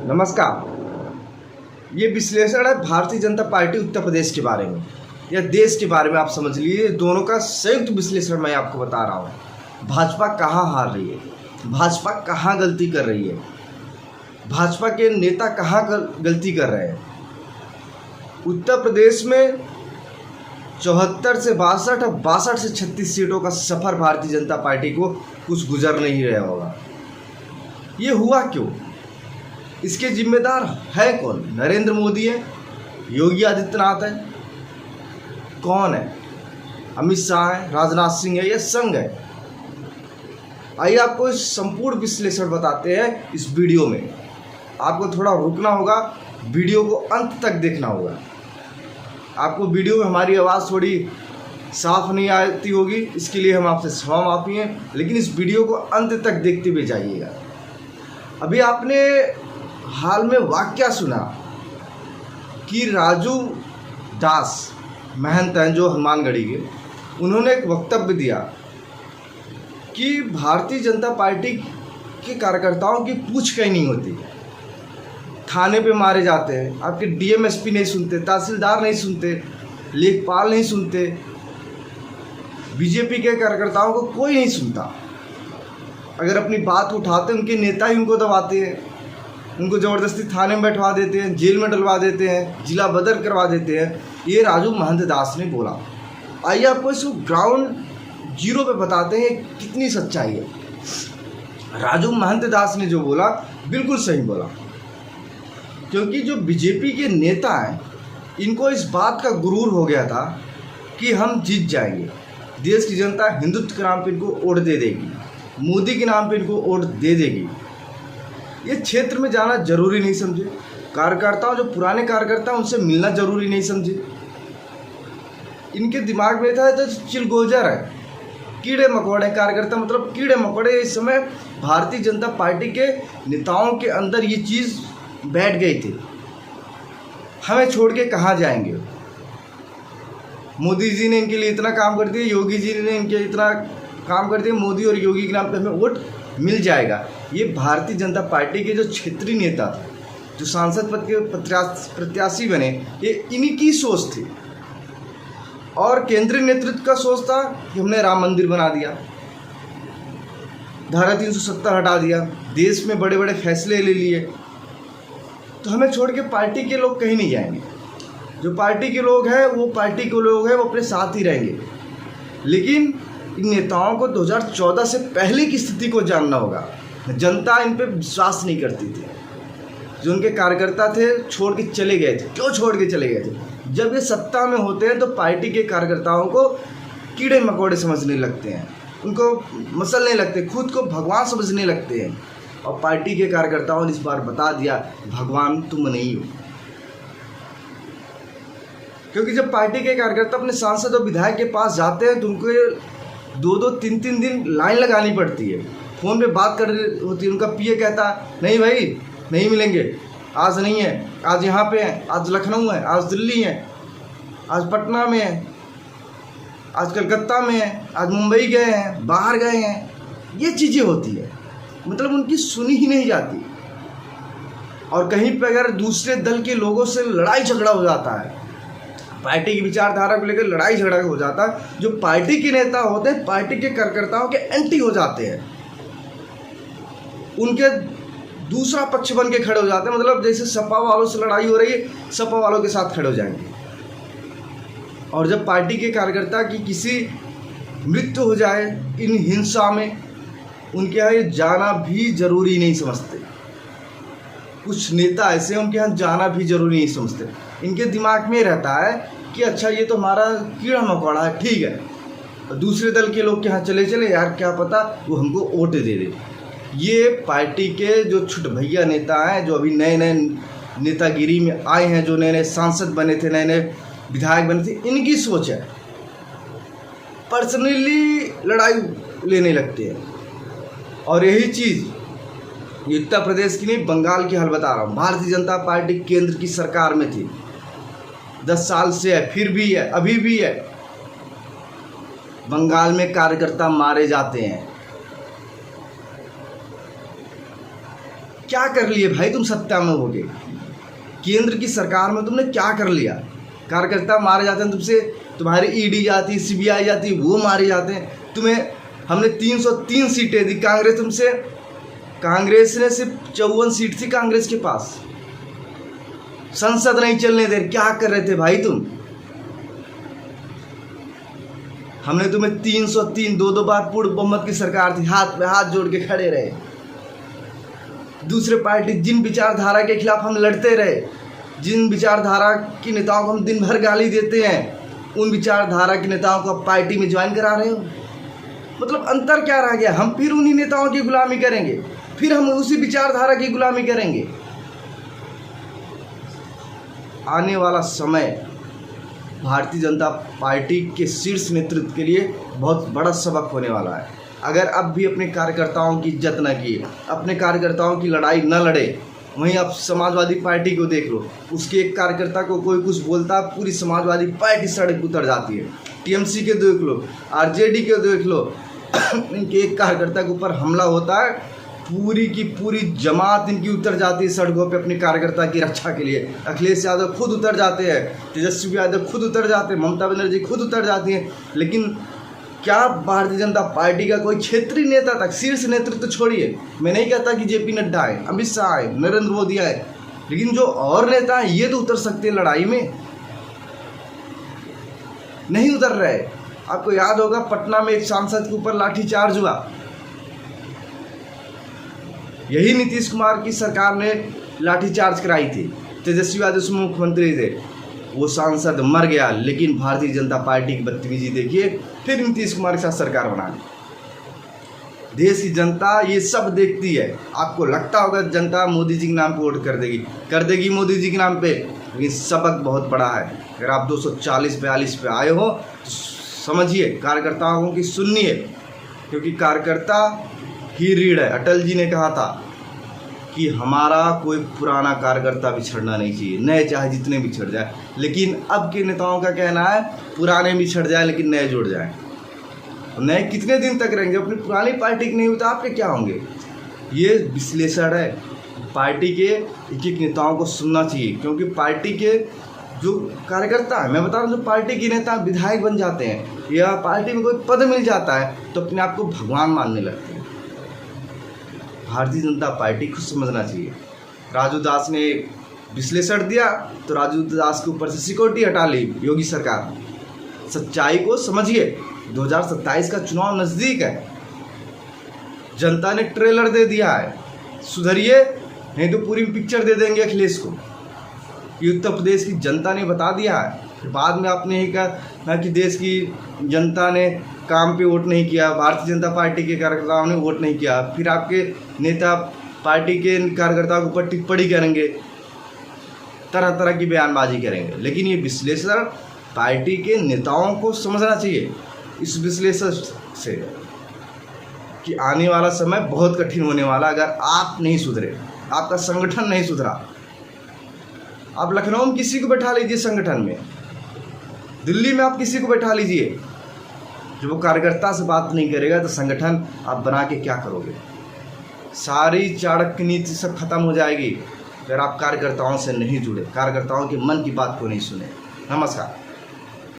नमस्कार। ये विश्लेषण है भारतीय जनता पार्टी उत्तर प्रदेश के बारे में या देश के बारे में। आप समझ लीजिए, दोनों का संयुक्त विश्लेषण मैं आपको बता रहा हूँ। भाजपा कहाँ हार रही है, भाजपा कहाँ गलती कर रही है, भाजपा के नेता कहाँ गलती कर रहे हैं। उत्तर प्रदेश में 74 से 62 और 62 से 36 सीटों का सफ़र भारतीय जनता पार्टी को कुछ गुजर नहीं रहा होगा। ये हुआ क्यों? इसके जिम्मेदार है कौन? नरेंद्र मोदी है, योगी आदित्यनाथ है, कौन है? अमित शाह है, राजनाथ सिंह है या संघ है? आइए आपको इस संपूर्ण विश्लेषण बताते हैं इस वीडियो में। आपको थोड़ा रुकना होगा, वीडियो को अंत तक देखना होगा। आपको वीडियो में हमारी आवाज़ थोड़ी साफ नहीं आती होगी, इसके लिए हम आपसे क्षमा माफी हैं, लेकिन इस वीडियो को अंत तक देखते हुए जाइएगा। अभी आपने हाल में वाकया सुना कि राजू दास महंत हैं जो हनुमानगढ़ी के, उन्होंने एक वक्तव्य दिया कि भारतीय जनता पार्टी के कार्यकर्ताओं की पूछ कहीं नहीं होती, थाने पे मारे जाते हैं, आपके डीएम एसपी नहीं सुनते, तहसीलदार नहीं सुनते, लेखपाल नहीं सुनते, बीजेपी के कार्यकर्ताओं को कोई नहीं सुनता। अगर अपनी बात उठाते उनके नेता ही उनको दबाते हैं, उनको ज़बरदस्ती थाने में बैठवा देते हैं, जेल में डलवा देते हैं, जिला बदर करवा देते हैं। ये राजू महंत दास ने बोला। आइए आपको इसको ग्राउंड जीरो पे बताते हैं कितनी सच्चाई है। राजू महंत दास ने जो बोला बिल्कुल सही बोला, क्योंकि जो बीजेपी के नेता हैं इनको इस बात का गुरूर हो गया था कि हम जीत जाएंगे, देश की जनता हिंदुत्व के नाम पर इनको वोट दे देगी, मोदी के नाम पर इनको वोट दे देगी। ये क्षेत्र में जाना जरूरी नहीं समझे, कार्यकर्ताओं जो पुराने कार्यकर्ता उनसे मिलना जरूरी नहीं समझे। इनके दिमाग में था तो चिलगोजर है, कीड़े मकोड़े कार्यकर्ता, मतलब कीड़े मकोड़े। इस समय भारतीय जनता पार्टी के नेताओं के अंदर ये चीज़ बैठ गई थी, हमें छोड़ के कहाँ जाएंगे। मोदी जी ने इनके लिए इतना काम कर दिया, योगी जी ने इनके इतना काम कर दिया, मोदी और योगी के नाम पे हमें वोट मिल जाएगा। ये भारतीय जनता पार्टी के जो क्षेत्रीय नेता थे, जो सांसद पद के प्रत्याशी बने, ये इन्हीं की सोच थी। और केंद्रीय नेतृत्व का सोच था कि हमने राम मंदिर बना दिया, धारा 370 हटा दिया, देश में बड़े बड़े फैसले ले लिए, तो हमें छोड़ के पार्टी के लोग कहीं नहीं जाएंगे। जो पार्टी के लोग हैं वो पार्टी के लोग हैं, वो अपने साथ ही रहेंगे। लेकिन इन नेताओं को 2014 से पहले की स्थिति को जानना होगा। जनता इन पे विश्वास नहीं करती थी। जो उनके कार्यकर्ता थे छोड़ के चले गए थे। क्यों छोड़ के चले गए थे? जब ये सत्ता में होते हैं तो पार्टी के कार्यकर्ताओं को कीड़े मकोड़े समझने लगते हैं, उनको मसलने लगते हैं, खुद को भगवान समझने लगते हैं। और पार्टी के कार्यकर्ताओं ने इस बार बता दिया, भगवान तुम नहीं हो। क्योंकि जब पार्टी के कार्यकर्ता अपने सांसद और विधायक के पास जाते हैं तो उनको 2-2, 3-3 दिन लाइन लगानी पड़ती है। फ़ोन पे बात कर रही होती है, उनका पीए कहता नहीं भाई नहीं मिलेंगे, आज नहीं है, आज यहाँ पे हैं, आज लखनऊ है, आज दिल्ली है, आज पटना में है, आज कलकत्ता में है, आज मुंबई गए हैं, बाहर गए हैं। ये चीज़ें होती है, मतलब उनकी सुनी ही नहीं जाती। और कहीं पर अगर दूसरे दल के लोगों से लड़ाई झगड़ा हो जाता है, पार्टी की विचारधारा को लेकर लड़ाई झगड़ा हो जाता है, जो पार्टी के नेता होते हैं पार्टी के कार्यकर्ताओं के एंटी हो जाते हैं, उनके दूसरा पक्ष बन के खड़े हो जाते हैं। मतलब जैसे सपा वालों से लड़ाई हो रही है, सपा वालों के साथ खड़े हो जाएंगे। और जब पार्टी के कार्यकर्ता की किसी मृत्यु हो जाए इन हिंसा में, उनके यहाँ ये जाना भी जरूरी नहीं समझते। कुछ नेता ऐसे हैं उनके यहाँ जाना भी जरूरी नहीं समझते। इनके दिमाग में रहता है कि अच्छा ये तो हमारा कीड़ा मकोड़ा है, ठीक है, दूसरे दल के लोग के यहाँ चले चले यार, क्या पता वो हमको वोट दे दे। ये पार्टी के जो छुट भैया नेता हैं, जो अभी नए नए नेतागिरी में आए हैं, जो नए नए सांसद बने थे, नए नए विधायक बने थे, इनकी सोच है पर्सनली लड़ाई लेने लगते हैं। और यही चीज़ ये उत्तर प्रदेश की नहीं, बंगाल की हाल बता रहा हूँ। भारतीय जनता पार्टी केंद्र की सरकार में थी, 10 साल से है, फिर भी है, अभी भी है। बंगाल में कार्यकर्ता मारे जाते हैं, क्या कर लिए भाई तुम सत्ता में होगे? केंद्र की सरकार में तुमने क्या कर लिया? कार्यकर्ता मारे जाते हैं तुमसे, तुम्हारी ईडी जाती, सीबीआई जाती, वो मारे जाते हैं। तुम्हें हमने 303 सीटें दी, कांग्रेस ने सिर्फ 54 सीट थी कांग्रेस के पास। संसद नहीं चलने दे, क्या कर रहे थे भाई तुम? हमने तुम्हें 303 दो बार पूर्ण बहुमत की सरकार थी, हाथ पे हाथ जोड़ के खड़े रहे। दूसरे पार्टी जिन विचारधारा के खिलाफ हम लड़ते रहे, जिन विचारधारा की नेताओं को हम दिन भर गाली देते हैं, उन विचारधारा के नेताओं को आप पार्टी में ज्वाइन करा रहे हो। मतलब अंतर क्या रह गया? हम फिर उन्हीं नेताओं की गुलामी करेंगे, फिर हम उसी विचारधारा की गुलामी करेंगे। आने वाला समय भारतीय जनता पार्टी के शीर्ष नेतृत्व के लिए बहुत बड़ा सबक होने वाला है। अगर अब भी अपने कार्यकर्ताओं की इज्जत न की, अपने कार्यकर्ताओं की लड़ाई न लड़े, वहीं आप समाजवादी पार्टी को देख लो, उसके एक कार्यकर्ता को कोई कुछ बोलता है, पूरी समाजवादी पार्टी सड़क उतर जाती है। टीएमसी के देख लो, आरजेडी के देख लो, इनके एक कार्यकर्ता के ऊपर हमला होता है, पूरी की पूरी जमात इनकी उतर जाती है सड़कों पे अपने कार्यकर्ता की रक्षा के लिए। अखिलेश यादव खुद उतर जाते हैं, तेजस्वी यादव खुद उतर जाते हैं, ममता बनर्जी खुद उतर जाती हैं। लेकिन क्या भारतीय जनता पार्टी का कोई क्षेत्रीय नेता तक, शीर्ष नेतृत्व तो छोड़िए, मैं नहीं कहता कि जेपी नड्डा आए, अमित शाह आए, नरेंद्र मोदी आए, लेकिन जो और नेता हैं ये तो उतर सकते हैं लड़ाई में, नहीं उतर रहे। आपको याद होगा पटना में एक सांसद के ऊपर लाठीचार्ज हुआ, यही नीतीश कुमार की सरकार ने लाठीचार्ज कराई थी, तेजस्वी यादव मुख्यमंत्री थे, वो सांसद मर गया। लेकिन भारतीय जनता पार्टी की बदतमीजी देखिए, फिर नीतीश कुमार के साथ सरकार बना ली। देश की जनता ये सब देखती है। आपको लगता होगा जनता मोदी जी के नाम पे वोट कर देगी मोदी जी के नाम पे, लेकिन सबक बहुत बड़ा है। अगर आप 240-42 पे आए हो तो समझिए, कार्यकर्ताओं की सुनिए, क्योंकि कार्यकर्ता ही रीढ़ है। अटल जी ने कहा था कि हमारा कोई पुराना कार्यकर्ता बिछड़ना नहीं चाहिए, नए चाहे जितने बिछड़ जाए। लेकिन अब के नेताओं का कहना है पुराने बिछड़ जाए लेकिन नए जुड़ जाएं। नए कितने दिन तक रहेंगे? अपनी पुरानी पार्टी के नहीं होता आपके क्या होंगे? ये विश्लेषण है। पार्टी के एक एक नेताओं को सुनना चाहिए, क्योंकि पार्टी के जो कार्यकर्ता है, मैं बता रहा हूँ, जो पार्टी के नेता विधायक बन जाते हैं या पार्टी में कोई पद मिल जाता है तो अपने आप को भगवान मानने लगते हैं। भारतीय जनता पार्टी को समझना चाहिए। राजू दास ने विश्लेषण दिया तो राजू दास के ऊपर से सिक्योरिटी हटा ली योगी सरकार। सच्चाई को समझिए, 2027 का चुनाव नज़दीक है, जनता ने ट्रेलर दे दिया है, सुधरिए नहीं तो पूरी पिक्चर दे देंगे अखिलेश को। ये उत्तर प्रदेश की जनता ने बता दिया है। फिर बाद में आपने ही कहा कि देश की जनता ने काम पे वोट नहीं किया, भारतीय जनता पार्टी के कार्यकर्ताओं ने वोट नहीं किया, फिर आपके नेता पार्टी के कार्यकर्ताओं के ऊपर टिप्पणी करेंगे, तरह तरह की बयानबाजी करेंगे। लेकिन ये विश्लेषण पार्टी के नेताओं को समझना चाहिए इस विश्लेषण से कि आने वाला समय बहुत कठिन होने वाला अगर आप नहीं सुधरे, आपका संगठन नहीं सुधरा। आप लखनऊ में किसी को बैठा लीजिए संगठन में, दिल्ली में आप किसी को बैठा लीजिए, जब वो कार्यकर्ता से बात नहीं करेगा तो संगठन आप बना के क्या करोगे? सारी चाणक्य नीति सब खत्म हो जाएगी अगर आप कार्यकर्ताओं से नहीं जुड़े, कार्यकर्ताओं के मन की बात को नहीं सुने। नमस्कार।